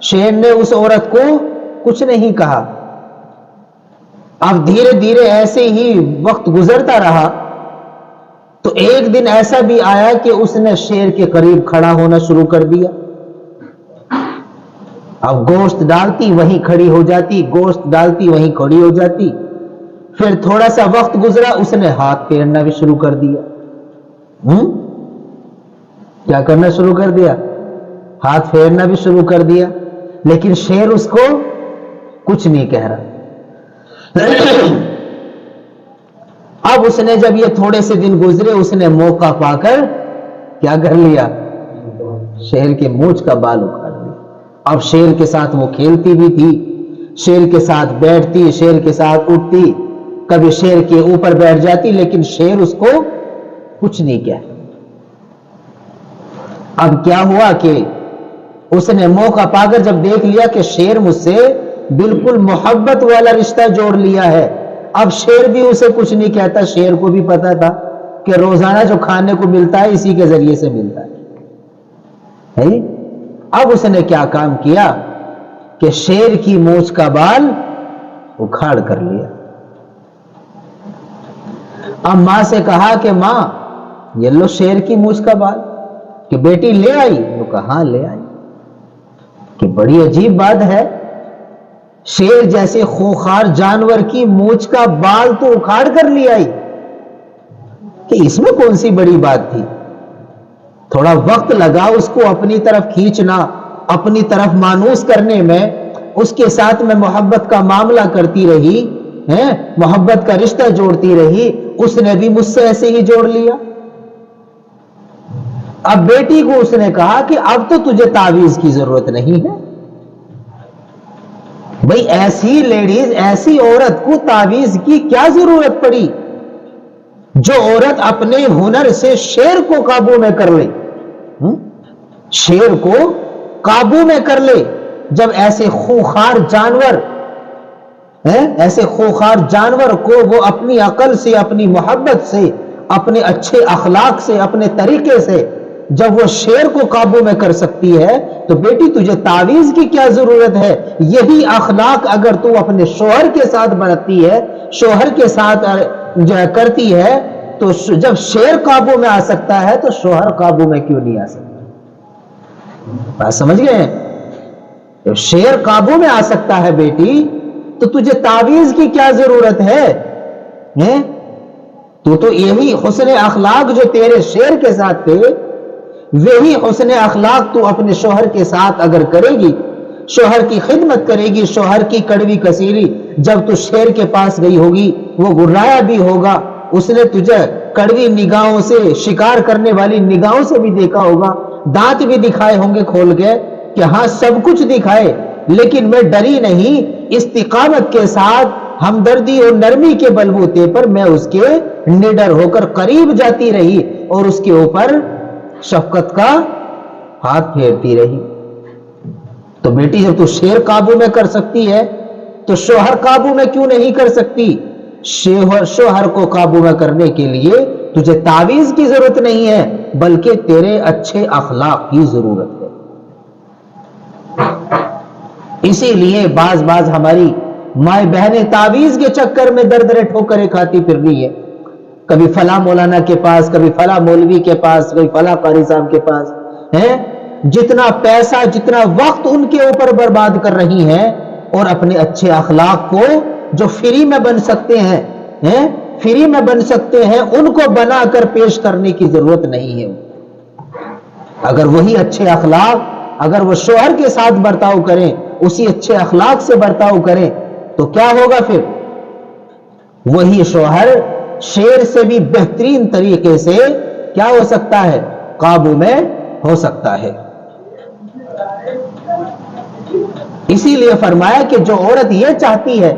شیر نے اس عورت کو کچھ نہیں کہا. اب دھیرے دھیرے ایسے ہی وقت گزرتا رہا تو ایک دن ایسا بھی آیا کہ اس نے شیر کے قریب کھڑا ہونا شروع کر دیا. اب گوشت ڈالتی وہیں کھڑی ہو جاتی، گوشت ڈالتی وہیں کھڑی ہو جاتی. پھر تھوڑا سا وقت گزرا، اس نے ہاتھ پھیرنا بھی شروع کر دیا. کیا کرنا شروع کر دیا؟ ہاتھ پھیرنا بھی شروع کر دیا. لیکن شیر اس کو کچھ نہیں کہہ رہا. اب اس نے جب یہ تھوڑے سے دن گزرے، اس نے موقع پا کر کیا کر لیا؟ شیر کے مونچھ کا بال اکھاڑ لیا. اب شیر کے ساتھ وہ کھیلتی بھی تھی، شیر کے ساتھ بیٹھتی، شیر کے ساتھ اٹھتی، کبھی شیر کے اوپر بیٹھ جاتی، لیکن شیر اس کو کچھ نہیں کہہ. اب کیا ہوا کہ اس نے موقع پا کر جب دیکھ لیا کہ شیر مجھ سے بالکل محبت والا رشتہ جوڑ لیا ہے، اب شیر بھی اسے کچھ نہیں کہتا. شیر کو بھی پتا تھا کہ روزانہ جو کھانے کو ملتا ہے اسی کے ذریعے سے ملتا ہے. اب اس نے کیا کام کیا کہ شیر کی مونچھ کا بال اکھاڑ کر لیا. اب ماں سے کہا کہ ماں یہ لو شیر کی مونچھ کا بال. کہ بیٹی لے آئی؟ وہ کہا ہاں لے آئی. کہ بڑی عجیب بات ہے، شیر جیسے خوخار جانور کی مونچھ کا بال تو اکھاڑ کر لے آئی، کہ اس میں کون سی بڑی بات تھی؟ تھوڑا وقت لگا اس کو اپنی طرف کھینچنا، اپنی طرف مانوس کرنے میں. اس کے ساتھ میں محبت کا معاملہ کرتی رہی، محبت کا رشتہ جوڑتی رہی. اس نے بھی مجھ سے ایسے ہی جوڑ لیا. اب بیٹی کو اس نے کہا کہ اب تو تجھے تعویذ کی ضرورت نہیں ہے. بھئی ایسی لیڈیز، ایسی عورت کو تعویذ کی کیا ضرورت پڑی جو عورت اپنے ہنر سے شیر کو قابو میں کر لے. شیر کو قابو میں کر لے. جب ایسے خوخار جانور کو وہ اپنی عقل سے، اپنی محبت سے، اپنے اچھے اخلاق سے، اپنے طریقے سے جب وہ شیر کو قابو میں کر سکتی ہے تو بیٹی تجھے تعویذ کی کیا ضرورت ہے؟ یہی اخلاق اگر تو اپنے شوہر کے ساتھ برتتی ہے، شوہر کے ساتھ کرتی ہے، تو جب شیر قابو میں آ سکتا ہے تو شوہر قابو میں کیوں نہیں آ سکتا؟ بات سمجھ گئے ہیں؟ جب شیر قابو میں آ سکتا ہے بیٹی تو تجھے تعویذ کی کیا ضرورت ہے؟ تو یہی حسن اخلاق جو تیرے شیر کے ساتھ تھے، وہی حسن اخلاق تو اپنے شوہر کے ساتھ اگر کرے گی، شوہر کی خدمت کرے گی، شوہر کی کڑوی کسیری. جب تو شیر کے پاس گئی ہوگی وہ گھرایا بھی ہوگا، اس نے تجھے کڑوی نگاہوں سے، شکار کرنے والی نگاہوں سے بھی دیکھا ہوگا، دانت بھی دکھائے ہوں گے کھول کے کہ ہاں سب کچھ دکھائے لیکن میں ڈری نہیں. استقامت کے ساتھ ہمدردی اور نرمی کے بلبوتے پر میں اس کے نڈر ہو کر قریب جاتی رہی اور اس کے اوپر شفقت کا ہاتھ پھیرتی رہی. تو بیٹی جب تو شیر قابو میں کر سکتی ہے تو شوہر قابو میں کیوں نہیں کر سکتی؟ شوہر کو قابو میں کرنے کے لیے تجھے تعویذ کی ضرورت نہیں ہے بلکہ تیرے اچھے اخلاق کی ضرورت ہے. اسی لیے بعض ہماری مائیں بہنیں تعویذ کے چکر میں در در ٹھوکریں کھاتی پھر رہی ہے. کبھی فلاں مولانا کے پاس، کبھی فلاں مولوی کے پاس، کبھی فلاں قاری صاحب کے پاس، جتنا پیسہ، جتنا وقت ان کے اوپر برباد کر رہی ہیں اور اپنے اچھے اخلاق کو جو فری میں بن سکتے ہیں ان کو بنا کر پیش کرنے کی ضرورت نہیں ہے. اگر وہی اچھے اخلاق، اگر وہ شوہر کے ساتھ برتاؤ کریں، اسی اچھے اخلاق سے برتاؤ کریں تو کیا ہوگا؟ پھر وہی شوہر شیر سے بھی بہترین طریقے سے کیا ہو سکتا ہے؟ قابو میں ہو سکتا ہے. اسی لیے فرمایا کہ جو عورت یہ چاہتی ہے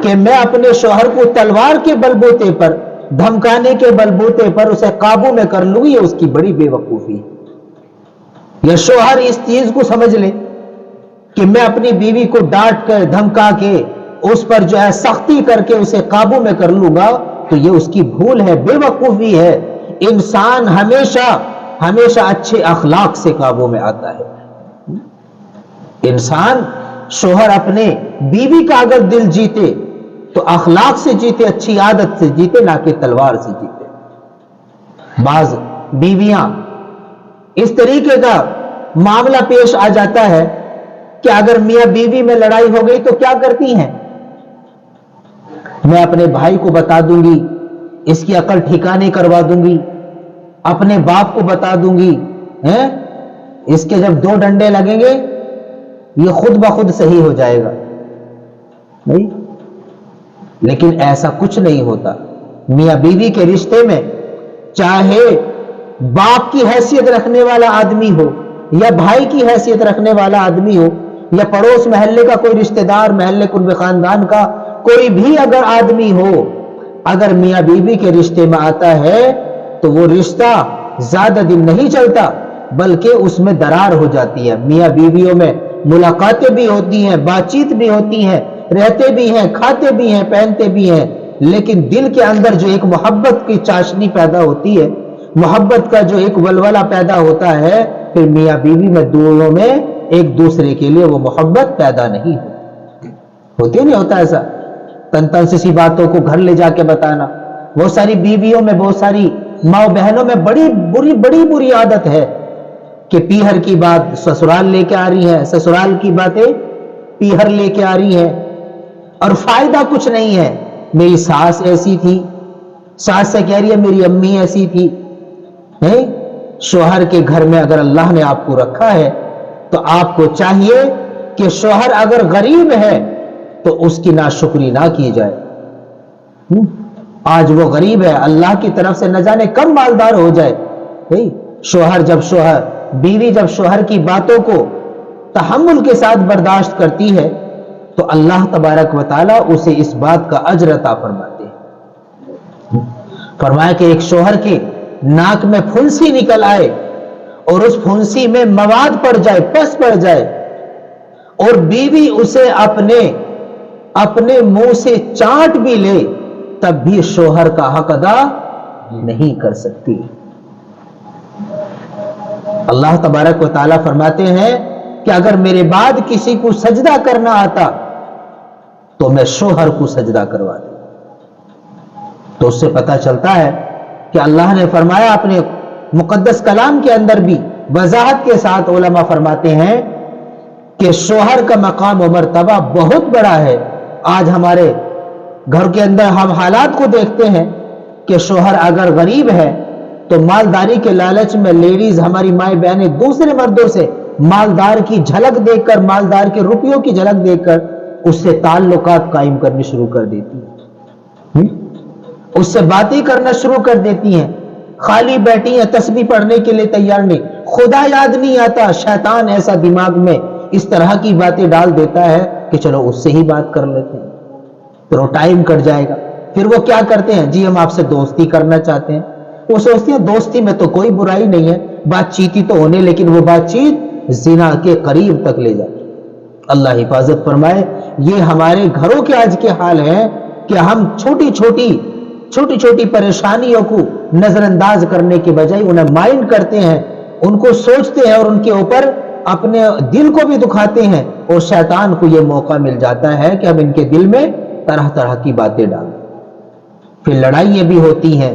کہ میں اپنے شوہر کو تلوار کے بلبوتے پر، دھمکانے کے بلبوتے پر اسے قابو میں کر لوں، یہ اس کی بڑی بے وقوفی ہے. یا شوہر اس چیز کو سمجھ لے کہ میں اپنی بیوی کو ڈانٹ کر، دھمکا کے، اس پر جو ہے سختی کر کے اسے قابو میں کر لوں گا، تو یہ اس کی بھول ہے، بے وقوفی ہے. انسان ہمیشہ اچھے اخلاق سے قابو میں آتا ہے. انسان شوہر اپنے بیوی کا اگر دل جیتے تو اخلاق سے جیتے، اچھی عادت سے جیتے، نہ کہ تلوار سے جیتے۔ بعض بیویاں اس طریقے کا معاملہ پیش آ جاتا ہے کہ اگر میاں بیوی میں لڑائی ہو گئی تو کیا کرتی ہیں؟ میں اپنے بھائی کو بتا دوں گی، اس کی عقل ٹھکانے کروا دوں گی، اپنے باپ کو بتا دوں گی، اس کے جب 2 ڈنڈے لگیں گے یہ خود بخود صحیح ہو جائے گا۔ نہیں، لیکن ایسا کچھ نہیں ہوتا۔ میاں بیوی کے رشتے میں چاہے باپ کی حیثیت رکھنے والا آدمی ہو یا بھائی کی حیثیت رکھنے والا آدمی ہو یا پڑوس محلے کا کوئی رشتہ دار، محلے کنبے خاندان کا کوئی بھی اگر آدمی ہو، اگر میاں بیوی کے رشتے میں آتا ہے تو وہ رشتہ زیادہ دن نہیں چلتا، بلکہ اس میں درار ہو جاتی ہے۔ میاں بیویوں میں ملاقاتیں بھی ہوتی ہیں، بات چیت بھی ہوتی ہیں، رہتے بھی ہیں، کھاتے بھی ہیں، پہنتے بھی ہیں، لیکن دل کے اندر جو ایک محبت کی چاشنی پیدا ہوتی ہے، محبت کا جو ایک ولولہ پیدا ہوتا ہے، پھر میاں بیوی میں دونوں میں ایک دوسرے کے لیے وہ محبت پیدا نہیں ہوتی نہیں ہوتا ایسا تن سی باتوں کو گھر لے جا کے بتانا۔ بہت ساری بیویوں میں، بہت ساری ماں بہنوں میں بڑی بری عادت ہے کہ پیہر کی بات سسرال لے کے آ رہی ہے، سسرال کی باتیں پیہر لے کے آ رہی ہے، اور فائدہ کچھ نہیں ہے۔ میری ساس ایسی تھی، ساس سے کہہ رہی ہے میری امی ایسی تھی۔ شوہر کے گھر میں اگر اللہ نے آپ کو رکھا ہے تو آپ کو چاہیے کہ شوہر اگر غریب ہے تو اس کی ناشکری نہ کی جائے۔ آج وہ غریب ہے، اللہ کی طرف سے نہ جانے کم مالدار ہو جائے۔ بیوی جب شوہر کی باتوں کو تحمل کے ساتھ برداشت کرتی ہے تو اللہ تبارک و تعالیٰ اسے اس بات کا اجر عطا فرماتے ہیں۔ فرمایا کہ ایک شوہر کے ناک میں پھنسی نکل آئے اور اس پھنسی میں مواد پڑ جائے، پس پڑ جائے، اور بیوی اسے اپنے منہ سے چاٹ بھی لے، تب بھی شوہر کا حق ادا نہیں کر سکتی۔ اللہ تبارک و تعالیٰ فرماتے ہیں کہ اگر میرے بعد کسی کو سجدہ کرنا آتا تو میں شوہر کو سجدہ کروا دوں۔ تو اس سے پتہ چلتا ہے کہ اللہ نے فرمایا اپنے مقدس کلام کے اندر بھی وضاحت کے ساتھ، علماء فرماتے ہیں کہ شوہر کا مقام و مرتبہ بہت بڑا ہے۔ آج ہمارے گھر کے اندر ہم حالات کو دیکھتے ہیں کہ شوہر اگر غریب ہے تو مالداری کے لالچ میں لیڈیز، ہماری مائیں بہنیں دوسرے مردوں سے مالدار کی جھلک دیکھ کر، مالدار کے روپیوں کی جھلک دیکھ کر اس سے تعلقات قائم کرنے شروع کر دیتی ہیں، اس سے باتیں کرنا شروع کر دیتی ہیں، خالی بیٹھی ہیں، تسبیح پڑھنے کے لیے تیار نہیں، خدا یاد نہیں آتا۔ شیطان ایسا دماغ میں اس طرح کی باتیں ڈال دیتا ہے کہ چلو اس سے ہی بات کر لیتے ہیں، پھر وہ ٹائم کٹ جائے گا۔ پھر وہ کیا کرتے ہیں، جی ہم آپ سے دوستی کرنا چاہتے ہیں۔ وہ سوچتے ہیں دوستی میں تو کوئی برائی نہیں ہے، بات چیتی تو ہونے، لیکن وہ بات چیت زنا کے قریب تک لے جاتی۔ اللہ حفاظت فرمائے۔ یہ ہمارے گھروں کے آج کے حال ہے کہ ہم چھوٹی چھوٹی پریشانیوں کو نظر انداز کرنے کے بجائے انہیں مائنڈ کرتے ہیں، ان کو سوچتے ہیں اور ان کے اوپر اپنے دل کو بھی دکھاتے ہیں، اور شیطان کو یہ موقع مل جاتا ہے کہ ہم ان کے دل میں طرح طرح کی باتیں ڈالیں، پھر لڑائیاں بھی ہوتی ہیں،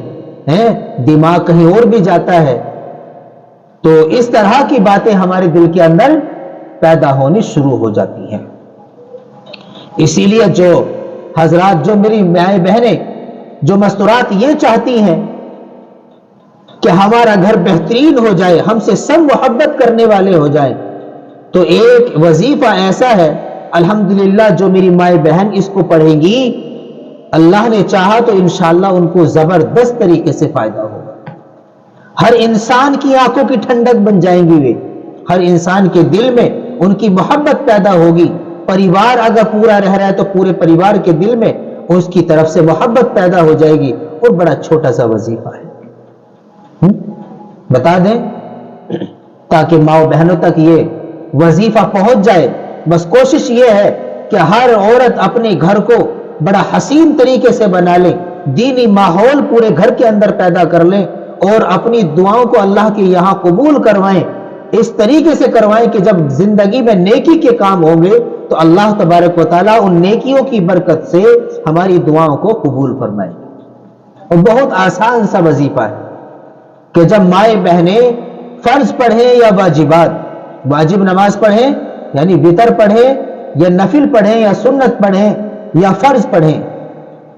دماغ کہیں اور بھی جاتا ہے۔ تو اس طرح کی باتیں ہمارے دل کے اندر پیدا ہونی شروع ہو جاتی ہیں۔ اسی لیے جو حضرات، جو میری مائیں بہنیں، جو مستورات یہ چاہتی ہیں کہ ہمارا گھر بہترین ہو جائے، ہم سے سب محبت کرنے والے ہو جائیں، تو ایک وظیفہ ایسا ہے الحمدللہ جو میری مائیں بہن اس کو پڑھیں گی، اللہ نے چاہا تو انشاءاللہ ان کو زبردست طریقے سے فائدہ ہوگا۔ ہر انسان کی آنکھوں کی ٹھنڈک بن جائیں گی، وہ ہر انسان کے دل میں ان کی محبت پیدا ہوگی۔ پریوار اگر پورا رہ رہا ہے تو پورے پریوار کے دل میں اس کی طرف سے محبت پیدا ہو جائے گی، اور بڑا چھوٹا سا وظیفہ ہے، بتا دیں تاکہ ماؤں بہنوں تک یہ وظیفہ پہنچ جائے۔ بس کوشش یہ ہے کہ ہر عورت اپنے گھر کو بڑا حسین طریقے سے بنا لے، دینی ماحول پورے گھر کے اندر پیدا کر لیں، اور اپنی دعاؤں کو اللہ کے یہاں قبول کروائیں، اس طریقے سے کروائیں کہ جب زندگی میں نیکی کے کام ہوں گے تو اللہ تبارک و تعالیٰ ان نیکیوں کی برکت سے ہماری دعاؤں کو قبول فرمائے. اور بہت آسان سا وظیفہ ہے کہ جب مائیں بہنیں فرض پڑھیں یا واجبات، واجب نماز پڑھیں یعنی وتر پڑھیں یا نفل پڑھیں یا سنت پڑھیں یا فرض پڑھیں،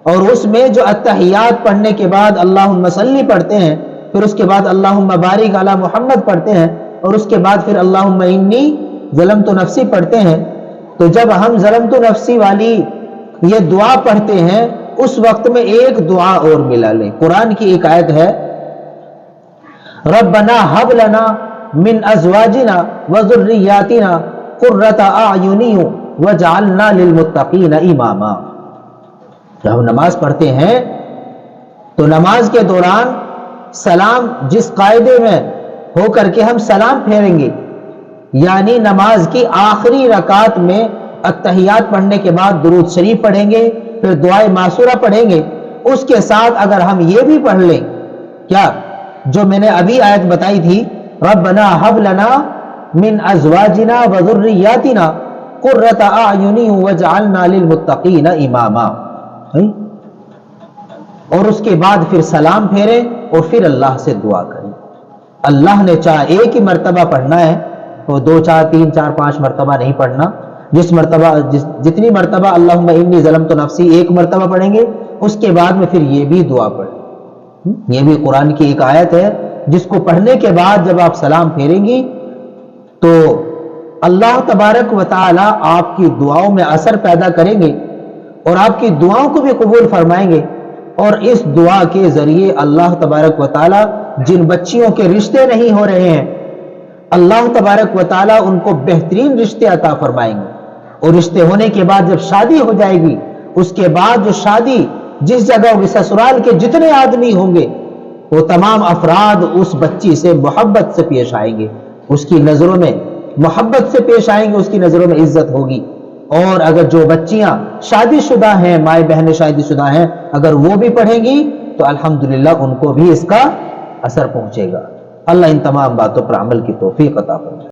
اور اس میں جو اتحیات پڑھنے کے بعد اللہم صلی پڑھتے ہیں، پھر اس کے بعد اللہم بارک علی محمد پڑھتے ہیں، اور اس کے بعد پھر اللہم انی ظلمت نفسی پڑھتے ہیں، تو جب ہم ظلمت نفسی والی یہ دعا پڑھتے ہیں اس وقت میں ایک دعا اور ملا لیں. قرآن کی ایک آیت ہے، ربنا حب لنا من ازواجنا وذریاتنا قرۃ اعین وجعلنا للمتقین اماما. جب ہم نماز پڑھتے ہیں تو نماز کے دوران سلام جس قاعدے میں ہو کر کے ہم سلام پھیریں گے، یعنی نماز کی آخری رکعت میں اتحیات پڑھنے کے بعد درود شریف پڑھیں گے، پھر دعائے معصورہ پڑھیں گے، اس کے ساتھ اگر ہم یہ بھی پڑھ لیں کیا جو میں نے ابھی آیت بتائی تھی، ربنا حب لنا من ازواجنا وذریاتنا قرۃ اعین وجعلنا للمتقین اماما، اور اس کے بعد پھر سلام پھیریں اور پھر اللہ سے دعا کریں. اللہ نے چاہے ایک ہی مرتبہ پڑھنا ہے تو 2 4 3 4 5 مرتبہ نہیں پڑھنا، جتنی مرتبہ اللہم انی ظلمت نفسی ایک مرتبہ پڑھیں گے، اس کے بعد میں پھر یہ بھی دعا پڑھیں. یہ بھی قرآن کی ایک آیت ہے جس کو پڑھنے کے بعد جب آپ سلام پھیریں گی تو اللہ تبارک و تعالی آپ کی دعاؤں میں اثر پیدا کریں گے اور آپ کی دعاؤں کو بھی قبول فرمائیں گے. اور اس دعا کے ذریعے اللہ تبارک و تعالی جن بچیوں کے رشتے نہیں ہو رہے ہیں، اللہ تبارک و تعالی ان کو بہترین رشتے عطا فرمائیں گے. اور رشتے ہونے کے بعد جب شادی ہو جائے گی، اس کے بعد جو شادی جس جگہ ہوگی، سسرال کے جتنے آدمی ہوں گے وہ تمام افراد اس بچی سے محبت سے پیش آئیں گے، اس کی نظروں میں محبت سے پیش آئیں گے، اس کی نظروں میں عزت ہوگی. اور اگر جو بچیاں شادی شدہ ہیں، مائیں بہنیں شادی شدہ ہیں، اگر وہ بھی پڑھیں گی تو الحمدللہ ان کو بھی اس کا اثر پہنچے گا. اللہ ان تمام باتوں پر عمل کی توفیق عطا فرمائے.